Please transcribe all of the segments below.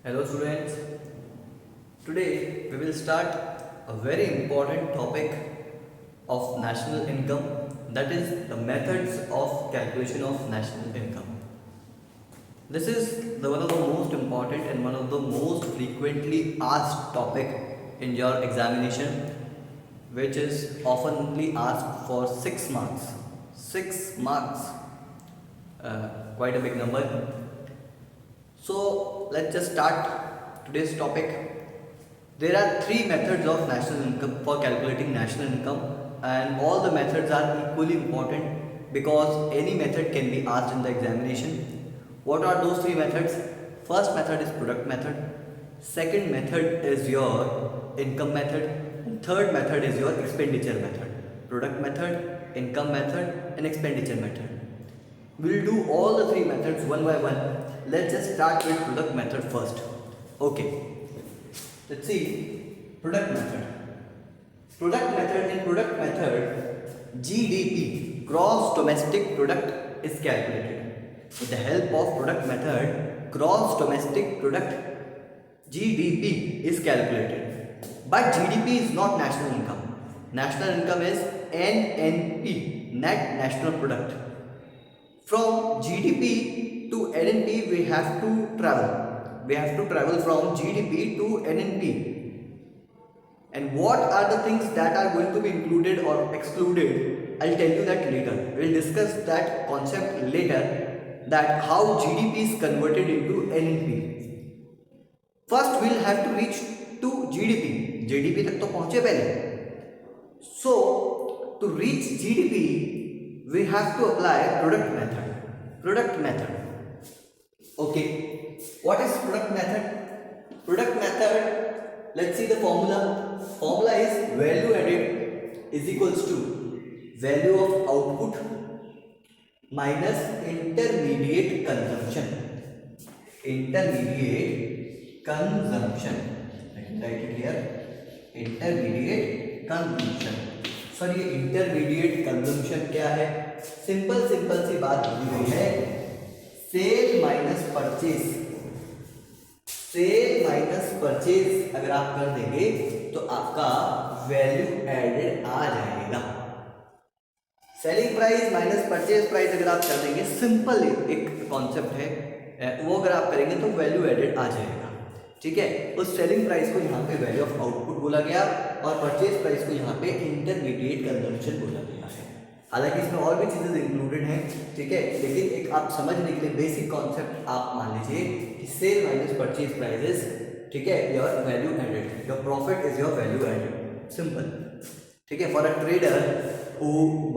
Hello students, today we will start a very important topic of national income, that is the methods of calculation of national income. This is one of the most important and one of the most frequently asked topic in your examination, which is oftenly asked for 6 marks. 6 marks, quite a big number. So let's just start today's topic. There are three methods of national income for calculating national income, and all the methods are equally important because any method can be asked in the examination. What are those three methods? First method is product method, second method is your income method, and third method is your expenditure method. Product method, income method, and expenditure method. We'll do all the three methods one by one. Let's just start with product method first. Okay. Let's see product method. In product method, GDP, gross domestic product, is calculated. With the help of product method, gross domestic product, GDP, is calculated. But GDP is not national income. National income is NNP, net national product. From GDP to NNP we have to travel. We have to travel from GDP to NNP. And what are the things that are going to be included or excluded? I'll tell you that later. We'll discuss that concept later, that how GDP is converted into NNP. First we'll have to reach to GDP. GDP तक तो पहुंचे पहले. So to reach GDP we have to apply product method. Okay. What is product method? Product method, let's see the formula. Formula is value added is equals to value of output minus intermediate consumption. Let me write it here. Intermediate consumption. Sir ये intermediate consumption क्या है? Simple सी बात दी गई है, sale minus purchase अगर आप कर देंगे तो आपका वैल्यू एडेड आ जाएगा. Selling price minus purchase price अगर आप कर देंगे, सिंपल एक कॉन्सेप्ट है, वो अगर आप करेंगे तो वैल्यू एडेड आ जाएगा. ठीक है. उस सेलिंग प्राइस को यहाँ पे वैल्यू ऑफ आउटपुट बोला गया और परचेज प्राइस को यहाँ पे इंटरमीडिएट कंजम्पशन बोला गया है. हालांकि इसमें और भी चीजें इंक्लूडेड हैं. ठीक है. लेकिन एक आप समझने के लिए बेसिक कॉन्सेप्ट आप मान लीजिए कि सेल माइनस परचेज प्राइसेस, ठीक है, your value added, your profit is your value added. Simple. ठीक है. For a trader who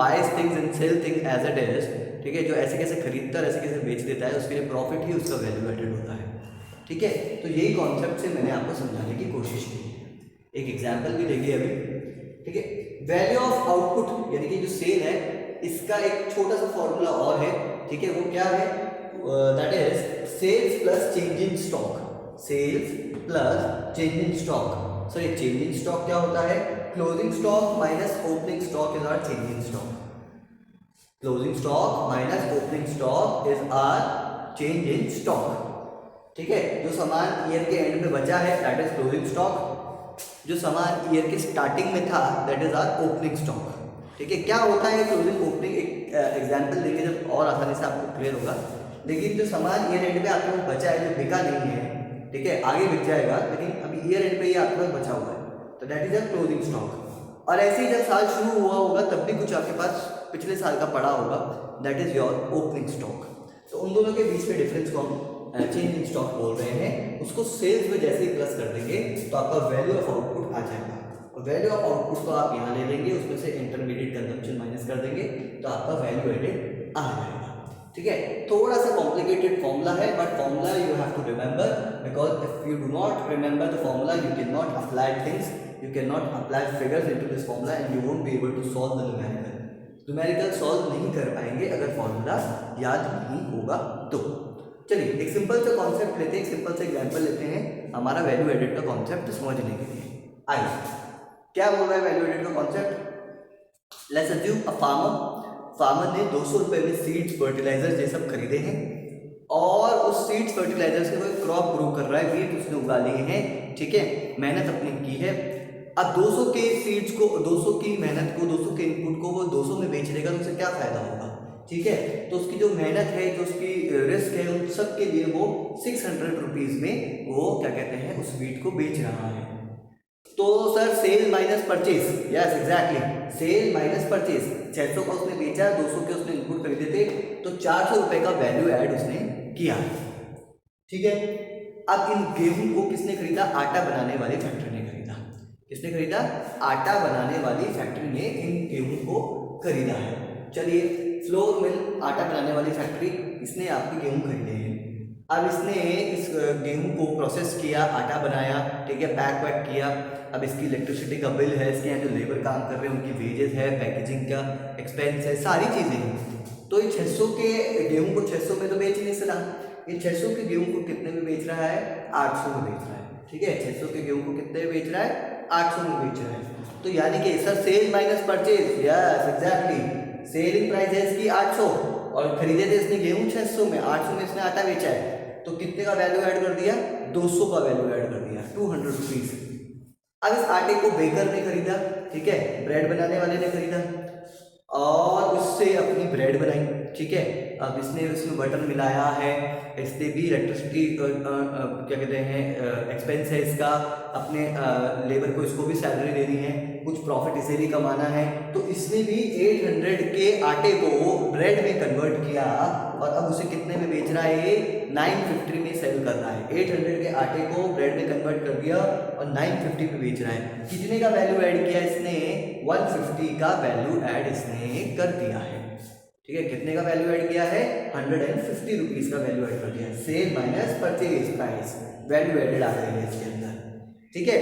buys things and sell thing as it is, ठीक है, जो ऐसे कैसे खरीदता है ऐसे कैसे बेच देता है, उसके लिए प्रॉफिट ही उसका वैल्यू एडेड होता है. ठीक है. तो यही कॉन्सेप्ट से मैंने आपको समझाने की कोशिश की. एक एग्जांपल भी लेंगे अभी. ठीक है. वैल्यू ऑफ आउटपुट यानी कि जो सेल है, इसका एक छोटा सा फॉर्मूला और है. ठीक है. वो क्या है? That is sales plus change in stock. Sales plus change in stock. Sir ये चेंज इन स्टॉक क्या होता है? Closing stock minus opening stock is our change in stock. Closing stock minus opening stock is our change in stock. ठीक है. जो सामान year के and में बचा है दैट इज क्लोजिंग स्टॉक. जो सामान ईयर के स्टार्टिंग में था that is our opening stock. ठीक है. क्या होता है क्लोजिंग ओपनिंग? एक एग्जांपल देंगे जब और आसानी से आपको क्लियर होगा. लेकिन जो सामान ईयर एंड में आपके पास बचा है, जो बिका नहीं है, ठीक है, आगे बिक जाएगा, लेकिन अभी ईयर एंड पे ये आपके पास बचा हुआ है, तो that is a closing stock. और ऐसे ही जब साल शुरू हुआ होगा तब भी कुछ आपके पास पिछले साल का पड़ा होगा, that is your opening stock. तो उन दोनों के बीच में डिफरेंस को हम चेंज इन स्टॉक बोल रहे हैं. उसको सेल्स में जैसे ही प्लस कर देंगे तो आपका वैल्यू ऑफ आउटपुट आ जाएगा. और वैल्यू ऑफ आउटपुट को आप यहाँ ले लेंगे, उसमें से इंटरमीडिएट कंजम्पशन माइनस कर देंगे तो आपका वैल्यू एडेड आ जाएगा. ठीक है. थोड़ा सा कॉम्प्लिकेटेड फॉर्मूला है, but formula you have to remember, because if you do not remember the formula you can not apply things, you can not apply figures into this formula and you won't be able to solve the numerical solve नहीं कर पाएंगे अगर formula याद नहीं होगा तो. चलिए एक सिंपल सा कॉन्सेप्ट लेते हैं, एक सिंपल सा एग्जांपल लेते हैं हमारा वैल्यू एडेड का कॉन्सेप्ट समझने के लिए. आइए क्या बोल रहा है वैल्यू एडेड का concept? Let's assume a farmer ने 200 रुपए में सीड्स, फर्टिलाइजर ये सब खरीदे हैं. और उस सीड्स फर्टिलाइजर से कोई क्रॉप ग्रो कर रहा है, बीट उसने उगा लिए हैं, ठीक है, मेहनत अपनी की है। अब 200 के सीड्स को, 200 की मेहनत को, 200 के इनपुट को वो 200 में बेच देगा तो उसे क्या फायदा होगा, ठीक है। तो उसकी जो मेहनत है, जो उसकी रिस्क है, उन सब के लिए वो 600 रुपीज़ में वो क्या कहते हैं उस वीट को बेच रहा है। तो sir sale minus purchase, yes exactly, sale minus purchase, 600 का उसने बेचा, 200 के उसने इनपुट खरीदे थे, तो 400 रुपये का वैल्यू ऐड उसने किया, ठीक है। अब इन गेहूं को किसने खरीदा, आटा बनाने वाली फैक्ट्री ने खरीदा। किसने खरीदा, आटा बनाने वाली फैक्ट्री ने इन गेहूं को खरीदा है। चलिए, फ्लोर मिल, आटा बनाने वाली फैक्ट्री, इसने आपके गेहूं खरीदे हैं। अब इसने इस गेहूं को प्रोसेस किया, आटा बनाया, ठीक है, पैक वैक किया। अब इसकी इलेक्ट्रिसिटी का बिल है, इसके यहाँ जो लेबर काम कर रहे हैं उनकी वेजेस है, पैकेजिंग का एक्सपेंस है, सारी चीज़ें हैं। तो ये 600 के गेहूं को 600 में तो बेच नहीं सकता, ये 600 के गेहूं को कितने में बेच रहा है, 800 में बेच रहा है, ठीक है। 600 के गेहूं को कितने में बेच रहा है, 800 में बेच रहा है। तो यानी कि sir sale minus purchase, yes exactly, selling price है इसकी 800 और खरीदे थे इसने गेहूं 600 में, 800 में इसने आटा बेचा है, तो कितने का वैल्यू ऐड कर दिया, 200 का वैल्यू ऐड कर दिया, 200 रुपीज। अब इस आटे को बेकर ने खरीदा, ठीक है, ब्रेड बनाने वाले ने खरीदा और उससे अपनी ब्रेड बनाई, ठीक है। अब इसने उसमें बटर मिलाया है, इससे भी इलेक्ट्रिसिटी क्या कहते हैं एक्सपेंस है इसका, अपने लेबर को इसको भी सैलरी देनी है, कुछ प्रॉफिट इसे भी कमाना है। तो इसने भी 800 के आटे को ब्रेड में कन्वर्ट किया और अब उसे कितने में बेच रहा है, ये 950 में सेल कर रहा है। 800 के आटे को ब्रेड में कन्वर्ट कर दिया और 950 में बेच रहा है। कितने का वैल्यू ऐड किया इसने, 150 का वैल्यू ऐड इसने कर दिया है, ठीक है। कितने का वैल्यू ऐड किया है, 150 रुपीज का वैल्यू ऐड कर दिया है। Sale minus purchase price, value added आ गई है इसके अंदर, ठीक है।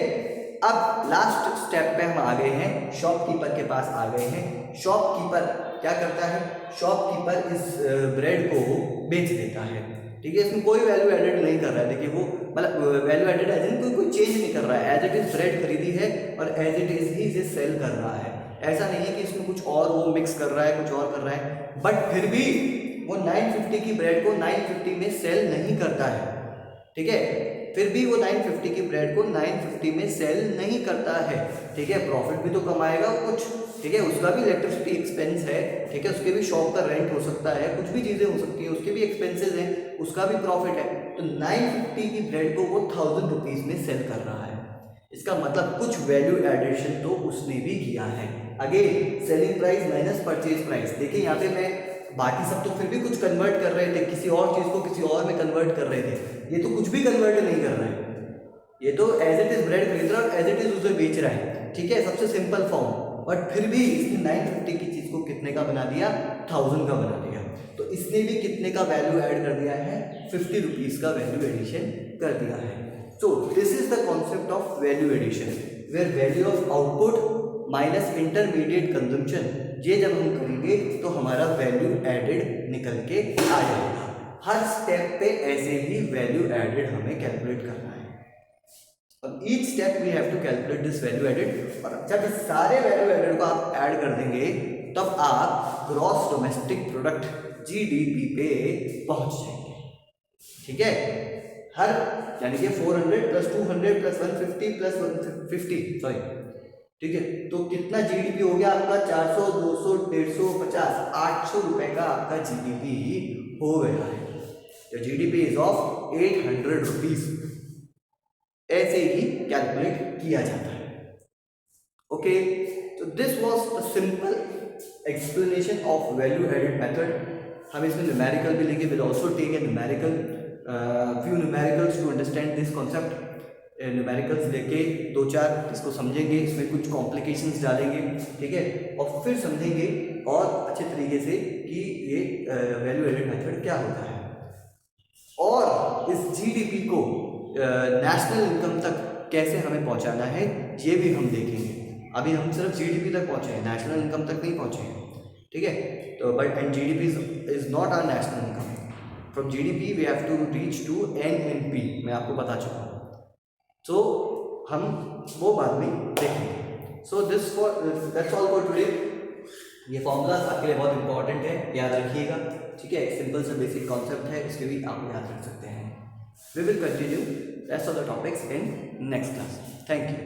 अब लास्ट स्टेप पे हम आ गए हैं, शॉपकीपर के पास आ गए हैं। शॉपकीपर क्या करता है, शॉपकीपर इस ब्रेड को बेच देता है, ठीक है। इसमें कोई वैल्यू एडेड नहीं कर रहा है, देखिए वो मतलब वैल्यू एडेड एज इन कोई चेंज नहीं कर रहा है, एज इट इज ब्रेड खरीदी है और एज इट इज ही इसे सेल कर रहा है। ऐसा नहीं है कि इसमें कुछ और वो मिक्स कर रहा है, कुछ और कर रहा है, बट फिर भी वो 950 की ब्रेड को 950 में सेल नहीं करता है, ठीक है। फिर भी वो 950 की ब्रेड को 950 में सेल नहीं करता है, ठीक है। प्रॉफिट भी तो कमाएगा कुछ, ठीक है, उसका भी इलेक्ट्रिसिटी एक्सपेंस है, ठीक है, उसके भी शॉप का रेंट हो सकता है, कुछ भी चीज़ें हो सकती हैं, उसके भी एक्सपेंसेस हैं, उसका भी प्रॉफिट है। तो 950 की ब्रेड को वो 1000 रुपीज़ में सेल कर रहा है। इसका मतलब कुछ वैल्यू एडिशन तो उसने भी किया है। Again selling price minus purchase price, देखिए यहाँ पे मैं बाकी सब तो फिर भी कुछ कन्वर्ट कर रहे थे, किसी और चीज़ को किसी और में कन्वर्ट कर रहे थे, ये तो कुछ भी कन्वर्ट नहीं कर रहा है, ये तो एज इट इज ब्रेड खरीद रहा है और एज इट इज उसे बेच रहा है, ठीक है, सबसे सिंपल फॉर्म। बट फिर भी इसने 950 की चीज़ को कितने का बना दिया, 1000 का बना दिया। तो इसने भी कितने का वैल्यू ऐड कर दिया है, 50 रुपीज़ का वैल्यू एडिशन कर दिया है। So this is the concept of value addition, where value of output minus intermediate consumption, ये जब हम करेंगे तो हमारा वैल्यू एडेड निकल के आ जाएगा। हर स्टेप पे ऐसे ही वैल्यू एडेड हमें कैलकुलेट करना है और each step we have to calculate this value added. और जब इस सारे वैल्यू एडेड को आप ऐड कर देंगे तब आप ग्रॉस डोमेस्टिक प्रोडक्ट GDP पे पहुंच जाएंगे, ठीक है। हर यानी कि 400 प्लस 200 प्लस 150 प्लस 150 सॉरी, ठीक है, तो कितना GDP हो गया आपका, 400 200 150 50 800 रुपए का आपका GDP हो गया है। तो GDP इज ऑफ 800 रुपीज, ऐसे ही कैलकुलेट किया जाता है। ओके, तो this was a simple explanation of value added method. हम इसमें न्यूमेरिकल भी लेंगे, will also take a numerical few numericals to understand this concept। Numericals लेके 2-4 इसको समझेंगे, इसमें कुछ कॉम्प्लिकेशंस डालेंगे, ठीक है, और फिर समझेंगे और अच्छे तरीके से कि ये वैल्यू एडेड मेथड क्या होता है और इस GDP को नेशनल इनकम तक कैसे हमें पहुंचाना है ये भी हम देखेंगे। अभी हम सिर्फ GDP तक पहुंचे हैं, नेशनल इनकम तक नहीं पहुंचे हैं, ठीक है। तो but and GDP is not our national income. From GDP we have to reach to NNP, मैं आपको बता चुका हूँ, तो हम वो बाद में देखेंगे। So that's all for today. ये फॉर्मूलाज आपके लिए बहुत इंपॉर्टेंट है, याद रखिएगा, ठीक है। एक सिंपल सा बेसिक कॉन्सेप्ट है, इसके भी आप याद रख सकते हैं। We will continue rest of the topics in next class. Thank you.